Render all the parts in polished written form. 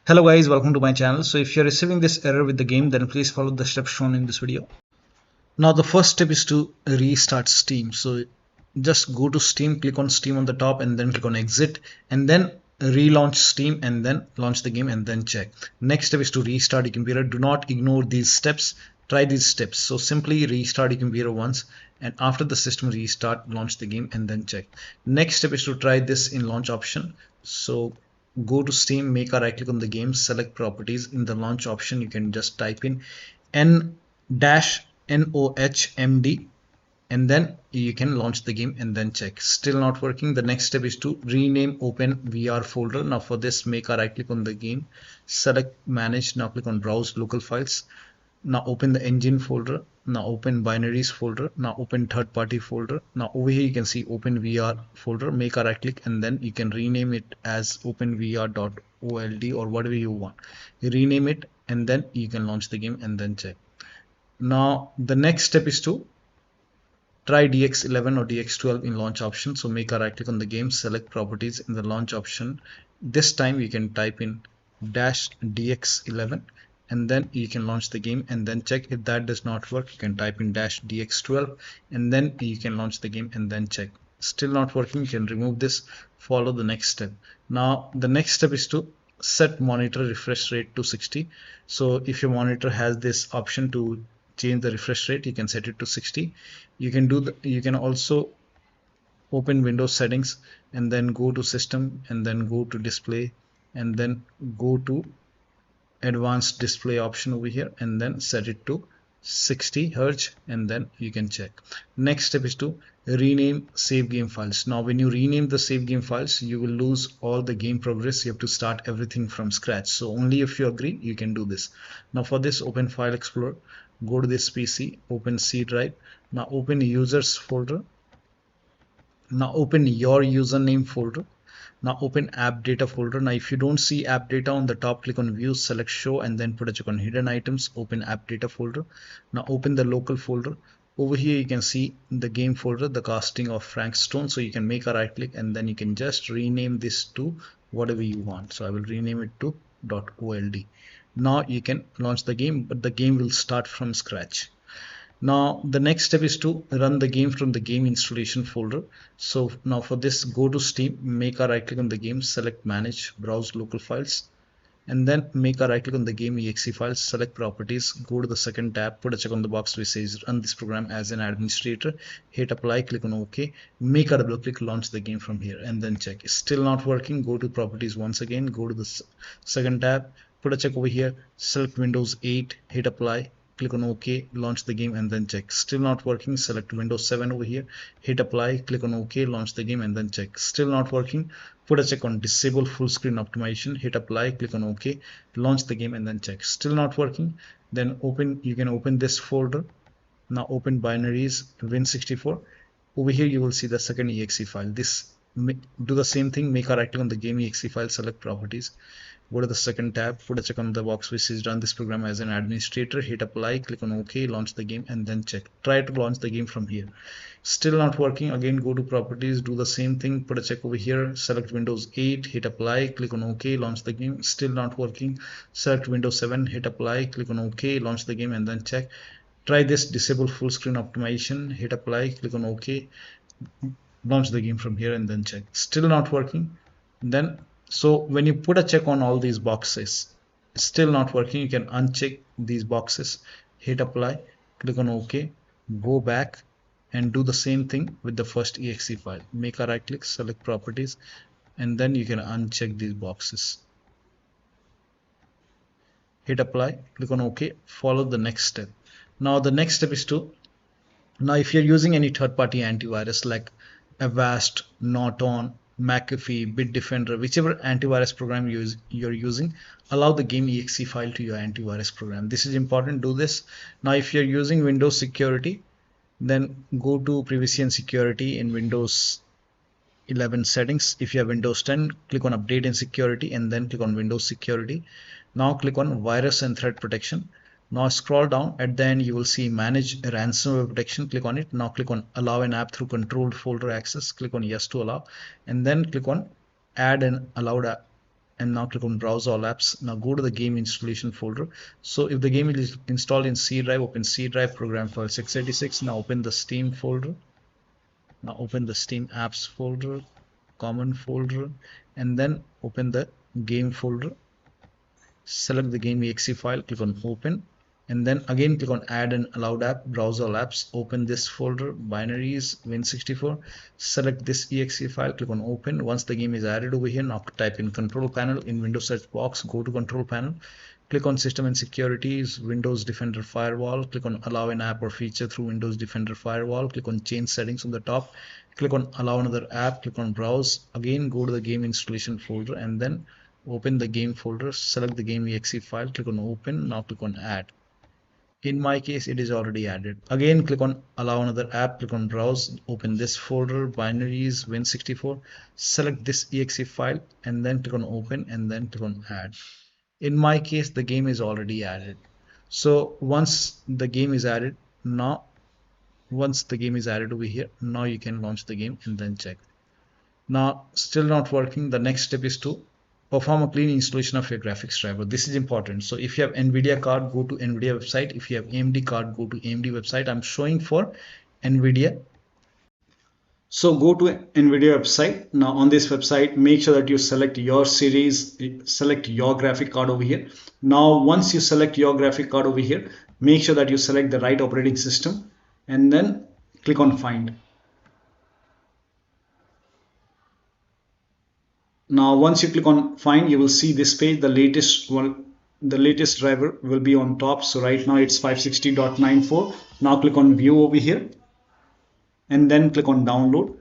Hello guys, welcome to my channel. So if you're receiving this error with the game, then please follow the steps shown in this video. Now the first step is to restart Steam. So just go to Steam, click on Steam on the top and then click on exit and then relaunch Steam and then launch the game and then check. Next step is to restart your computer. Do not ignore these steps. Try these steps. So simply restart your computer once and after the system restart, launch the game and then check. Next step is to try this in launch option. So go to Steam, make a right click on the game, select properties. In the launch option you can just type in nohmd and then you can launch the game and then check. Still not working. The next step is to rename OpenVR folder. Now for this, make a right click on the game, select manage, now click on browse local files. Now open the engine folder, now open binaries folder, now open third party folder. Now over here you can see OpenVR folder, make a right click and then you can rename it as openvr.old or whatever you want. You rename it and then you can launch the game and then check. Now the next step is to try DX11 or DX12 in launch option. So make a right click on the game, select properties. In the launch option, this time you can type in -DX11 and then you can launch the game and then check. If that does not work, you can type in -DX12 and then you can launch the game and then check. Still not working, you can remove this, follow the next step. Now the next step is to set monitor refresh rate to 60. So if your monitor has this option to change the refresh rate, you can set it to 60. You can also open Windows settings and then go to system and then go to display and then go to advanced display option over here and then set it to 60 Hz and then you can check. Next step is to rename save game files. Now when you rename the save game files, you will lose all the game progress. You have to start everything from scratch. So only if you agree, you can do this. Now for this, open File Explorer, go to this PC, open C drive. Now open users folder. Now open your username folder. Now open app data folder. Now if you don't see app data on the top, click on view, select show and then put a check on hidden items, open app data folder. Now open the local folder. Over here you can see the game folder, the casting of Frank Stone. So you can make a right click and then you can just rename this to whatever you want. So I will rename it to .old. Now you can launch the game, but the game will start from scratch. Now the next step is to run the game from the game installation folder. So now for this, go to Steam, make a right click on the game, select manage, browse local files and then make a right click on the game exe files, select properties, go to the second tab, put a check on the box which says run this program as an administrator, hit apply, click on OK, make a double click, launch the game from here and then check. It's still not working. Go to properties once again, go to the second tab, put a check over here, select Windows 8, hit apply, click on OK, launch the game and then check. Still not working. Select Windows 7 over here, hit apply, click on OK, launch the game and then check. Still not working. Put a check on disable full screen optimization, hit apply, click on OK, launch the game and then check. Still not working. Then you can open this folder. Now open binaries, Win64. Over here you will see the second exe file. Do the same thing, make a right click on the game exe file, select properties, go to the second tab, put a check on the box which says run this program as an administrator, hit apply, click on OK, launch the game and then check. Try to launch the game from here. Still not working. Again go to properties, do the same thing, put a check over here, select Windows 8, hit apply, click on OK, launch the game. Still not working. Select Windows 7, hit apply, click on OK, launch the game and then check. Try this, disable full screen optimization, hit apply, click on OK, launch the game from here and then check. Still not working. Then so when you put a check on all these boxes, still not working, you can uncheck these boxes, hit apply, click on OK, go back and do the same thing with the first exe file. Make a right click, select properties and then you can uncheck these boxes, hit apply, click on OK, follow the next step. Now the next step is to, now if you're using any third-party antivirus like Avast, Norton, McAfee, Bitdefender, whichever antivirus program you're using, allow the game exe file to your antivirus program. This is important, do this. Now if you're using Windows security, then go to privacy and security in Windows 11 settings. If you have Windows 10, click on update and security and then click on Windows security. Now click on virus and threat protection. Now scroll down, at the end you will see manage ransomware protection, click on it. Now click on allow an app through controlled folder access, click on yes to allow and then click on add an allowed and now click on browse all apps. Now go to the game installation folder. So if the game is installed in C drive, open C drive, program file 686. Now open the Steam folder. Now open the Steam apps folder, common folder, and then open the game folder. Select the game exe file, click on open, and then again click on add an allowed app, browse all apps, open this folder, binaries, win64, select this exe file, click on open. Once the game is added over here, now type in control panel in Windows search box, go to control panel, click on system and securities, Windows Defender firewall, click on allow an app or feature through Windows Defender firewall, click on change settings on the top, click on allow another app, click on browse, again go to the game installation folder and then open the game folder, select the game exe file, click on open, now click on add. In my case it is already added. Again click on allow another app, click on browse, open this folder, binaries, win64, select this exe file and then click on open and then click on add. In my case the game is already added. So once the game is added over here, now you can launch the game and then check. Now still not working. The next step is to perform a clean installation of your graphics driver. This is important. So if you have NVIDIA card, go to NVIDIA website. If you have AMD card, go to AMD website. I'm showing for NVIDIA. So go to NVIDIA website. Now on this website, make sure that you select your series, select your graphic card over here. Now once you select your graphic card over here, make sure that you select the right operating system and then click on find. Now once you click on find, you will see this page. The latest driver will be on top. So right now it's 560.94. Now click on view over here and then click on download.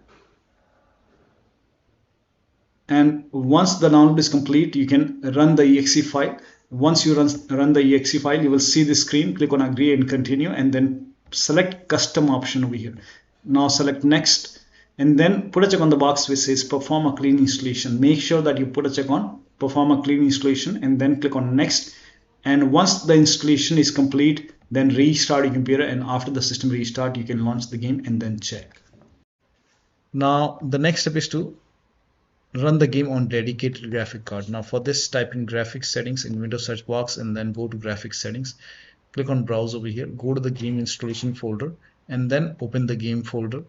And once the download is complete, you can run the exe file. Once you run the exe file, you will see the screen. Click on agree and continue and then select custom option over here. Now select next and then put a check on the box which says perform a clean installation. Make sure that you put a check on perform a clean installation and then click on next. And once the installation is complete, then restart your computer, and after the system restart you can launch the game and then check. Now the next step is to run the game on dedicated graphic card. Now for this, type in graphics settings in Windows search box and then go to graphics settings, click on browse over here, go to the game installation folder and then open the game folder,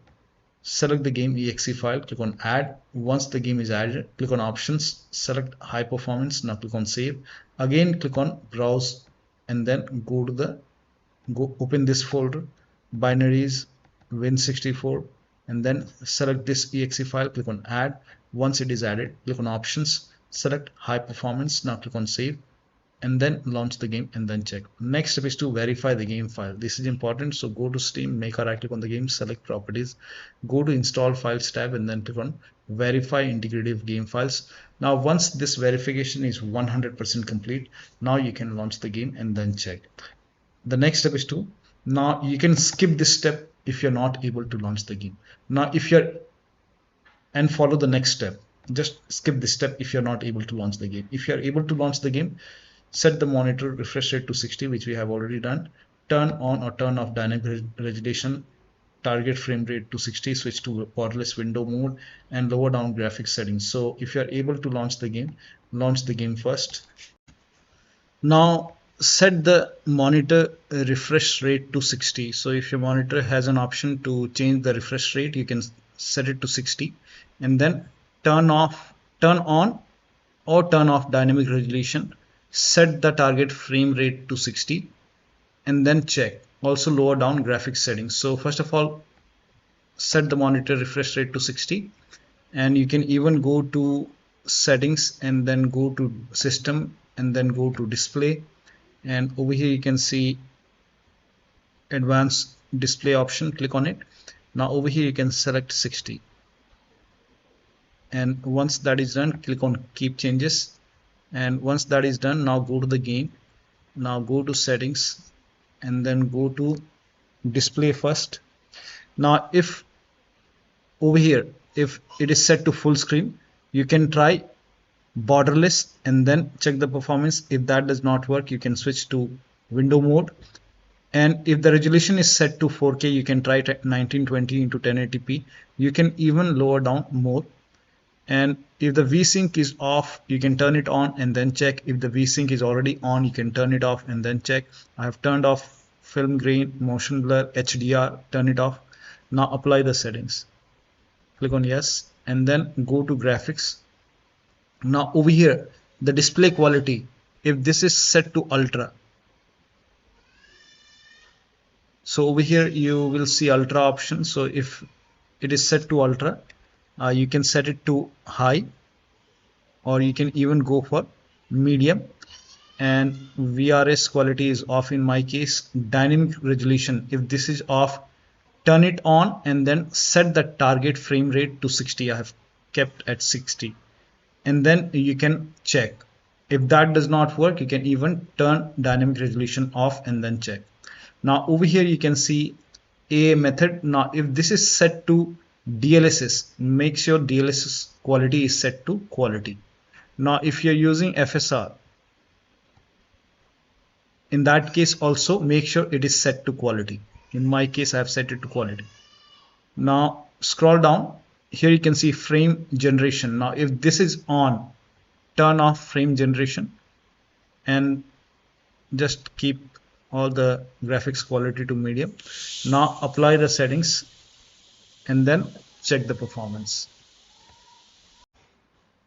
select the game exe file, click on add. Once the game is added, click on options, select high performance, now click on save. Again click on browse and then open this folder, binaries, win64, and then select this exe file, click on add. Once it is added, click on options, select high performance, now click on save and then launch the game and then check. Next step is to verify the game file. This is important. So go to Steam, make a right click on the game, select properties, go to install files tab and then click on verify integrity of game files. Now once this verification is 100% complete, now you can launch the game and then check. The next step is to, now you can skip this step if you're not able to launch the game. Now if you're, and follow the next step, just skip this step if you're not able to launch the game. If you're able to launch the game, set the monitor refresh rate to 60, which we have already done. Turn on or turn off dynamic resolution, target frame rate to 60, switch to borderless window mode and lower down graphics settings. So if you are able to launch the game first. Now set the monitor refresh rate to 60. So if your monitor has an option to change the refresh rate, you can set it to 60 and then turn on or turn off dynamic resolution. Set the target frame rate to 60 and then check. Also lower down graphics settings. So first of all, set the monitor refresh rate to 60 and you can even go to settings and then go to system and then go to display, and over here you can see advanced display option, click on it. Now over here you can select 60 and once that is done, click on keep changes. And once that is done, now go to the game, now go to settings and then go to display first. Now if over here, if it is set to full screen, you can try borderless and then check the performance. If that does not work, you can switch to window mode, and if the resolution is set to 4K, you can try 1920 into 1080p. You can even lower down more, and If the VSync is off, you can turn it on and then check. If the VSync is already on, you can turn it off and then check. I have turned off film grain, motion blur, HDR, turn it off. Now apply the settings. Click on yes and then go to graphics. Now over here, the display quality, if this is set to ultra, so over here you will see ultra option. So if it is set to ultra, you can set it to high, or you can even go for medium. And VRS quality is off in my case. Dynamic resolution, if this is off, turn it on and then set the target frame rate to 60. I have kept at 60, and then you can check. If that does not work, you can even turn dynamic resolution off and then check. Now over here you can see a method. Now if this is set to DLSS, make sure DLSS quality is set to quality. Now if you're using FSR, in that case also make sure it is set to quality. In my case I have set it to quality. Now scroll down, here you can see frame generation. Now if this is on, turn off frame generation and just keep all the graphics quality to medium. Now apply the settings and then check the performance.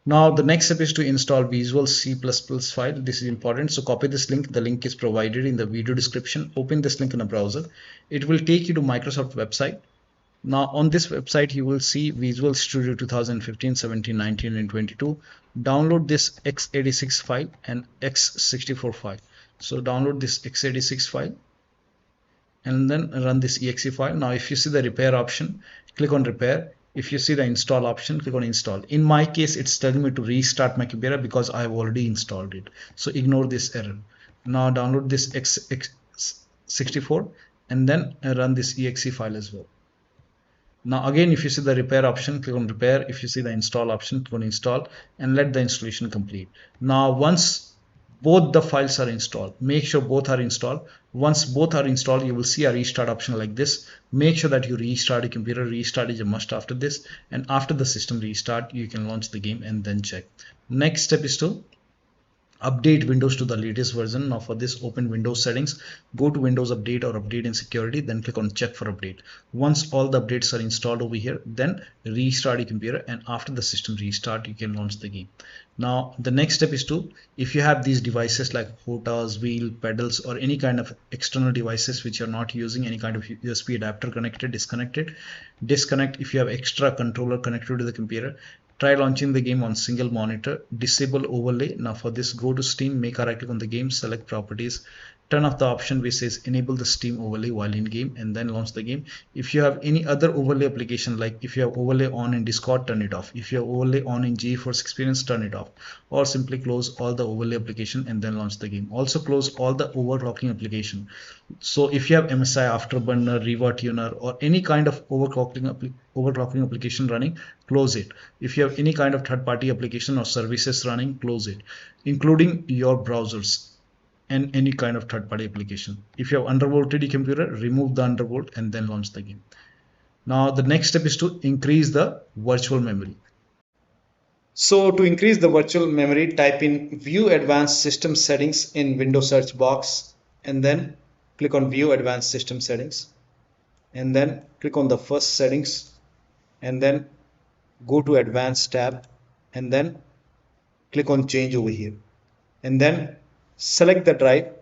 Now the next step is to install Visual C++ file. This is important. So copy this link. The link is provided in the video description. Open this link in a browser. It will take you to Microsoft website. Now on this website you will see Visual Studio 2015, 17, 19 and 22. Download this x86 file and x64 file. So download this x86 file and then run this exe file. Now if you see the repair option, click on repair. If you see the install option, click on install. In my case, it's telling me to restart McAfee because I have already installed it. So ignore this error. Now download this x64 and then run this exe file as well. Now again, if you see the repair option, click on repair. If you see the install option, click on install and let the installation complete. Now once both the files are installed, make sure both are installed. Once both are installed, you will see a restart option like this. Make sure that you restart your computer. Restart is a must after this, and after the system restart you can launch the game and then check. Next step is to update Windows to the latest version. Now for this, open Windows settings, go to Windows Update or Update and Security, then click on check for update. Once all the updates are installed over here, then restart your computer, and after the system restart you can launch the game. Now the next step is to, if you have these devices like hotas, wheel, pedals or any kind of external devices which you're not using, any kind of USB adapter connected, disconnect. If you have extra controller connected to the computer, try launching the game on single monitor. Disable overlay. Now for this, go to Steam, make a right click on the game, select properties, turn off the option which says enable the Steam overlay while in game, and then launch the game. If you have any other overlay application, like if you have overlay on in Discord, turn it off. If you have overlay on in GeForce Experience, turn it off, or simply close all the overlay application and then launch the game. Also close all the overclocking application. So if you have MSI, Afterburner, Riva Tuner or any kind of overclocking application running, close it. If you have any kind of third-party application or services running, close it, including your browsers and any kind of third-party application. If you have undervolted your computer, remove the undervolt and then launch the game. Now the next step is to increase the virtual memory. So to increase the virtual memory, type in View Advanced System Settings in Windows search box and then click on View Advanced System Settings and then click on the first settings and then go to Advanced tab and then click on Change over here and then select the drive.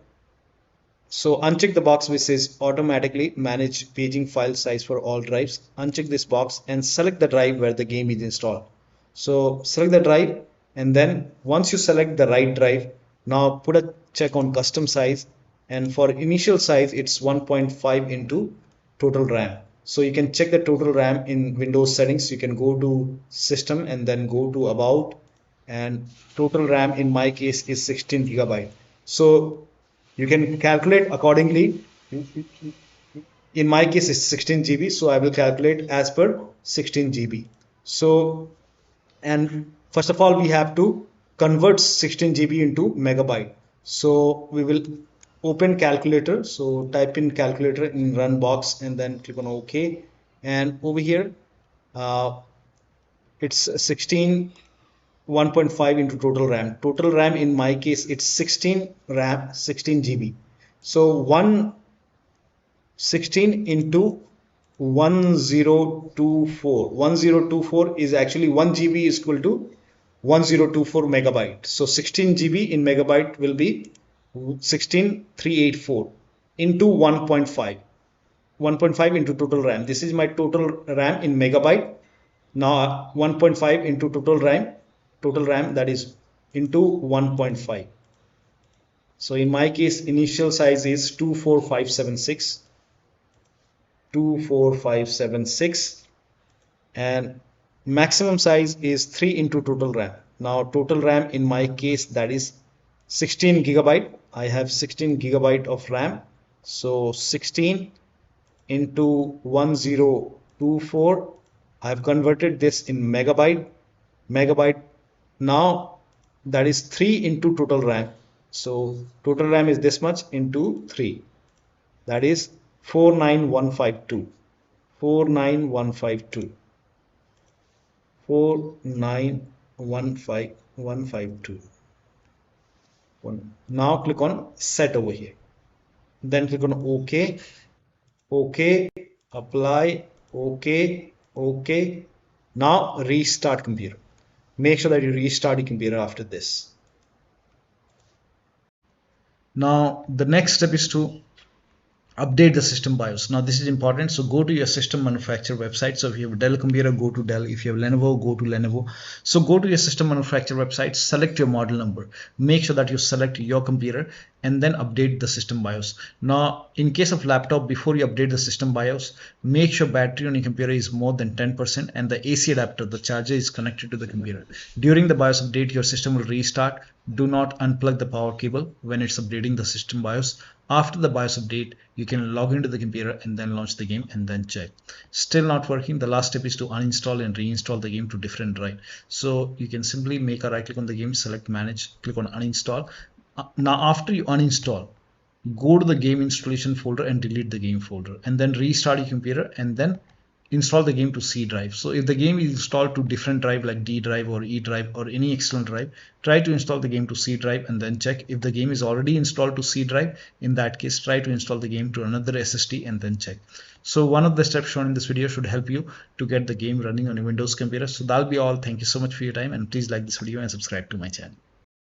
So uncheck the box which says automatically manage paging file size for all drives. Uncheck this box and select the drive where the game is installed. So select the drive and then once you select the right drive, now put a check on custom size, and for initial size it's 1.5 into total RAM. So you can check the total RAM in Windows settings. You can go to system and then go to about, and total RAM in my case is 16 GB. So you can calculate accordingly. In my case it's 16 GB, so I will calculate as per 16 GB. So, and first of all we have to convert 16 GB into megabyte. So we will open calculator. So type in calculator in run box and then click on OK, and over here it's 16 1.5 into total RAM. Total RAM in my case, it's 16 RAM, 16 GB. So 116 into 1024. 1024 is actually 1 GB is equal to 1024 megabyte. So 16 GB in megabyte will be 16384 into 1.5. 1.5 into total RAM. This is my total RAM in megabyte. Now 1.5 into total RAM that is into 1.5. So in my case, initial size is 24576 and maximum size is 3 into total RAM. Now total RAM in my case, that is 16 gigabyte. I have 16 gigabyte of RAM. So 16 into 1024, I have converted this in megabyte. Now that is 3 into total RAM. So total RAM is this much into 3. That is 49152. 49152. 4915152. Now click on set over here. Then click on OK. OK. Apply. OK. OK. Now restart computer. Make sure that you restart your computer after this. Now the next step is to update the system BIOS. Now this is important. So go to your system manufacturer website. So if you have a Dell computer, go to Dell. If you have Lenovo, go to Lenovo. So go to your system manufacturer website, select your model number. Make sure that you select your computer and then update the system BIOS. Now in case of laptop, before you update the system BIOS, make sure battery on your computer is more than 10% and the AC adapter, the charger, is connected to the computer. During the BIOS update, your system will restart. Do not unplug the power cable when it's updating the system BIOS. After the BIOS update, you can log into the computer and then launch the game and then check. Still not working. The last step is to uninstall and reinstall the game to different drive. So you can simply make a right click on the game, select manage, click on uninstall. Now after you uninstall, go to the game installation folder and delete the game folder and then restart your computer and then install the game to C drive. So if the game is installed to different drive like D drive or E drive or any external drive, try to install the game to C drive and then check. If the game is already installed to C drive, in that case, try to install the game to another SSD and then check. So one of the steps shown in this video should help you to get the game running on a Windows computer. So that'll be all. Thank you so much for your time and please like this video and subscribe to my channel.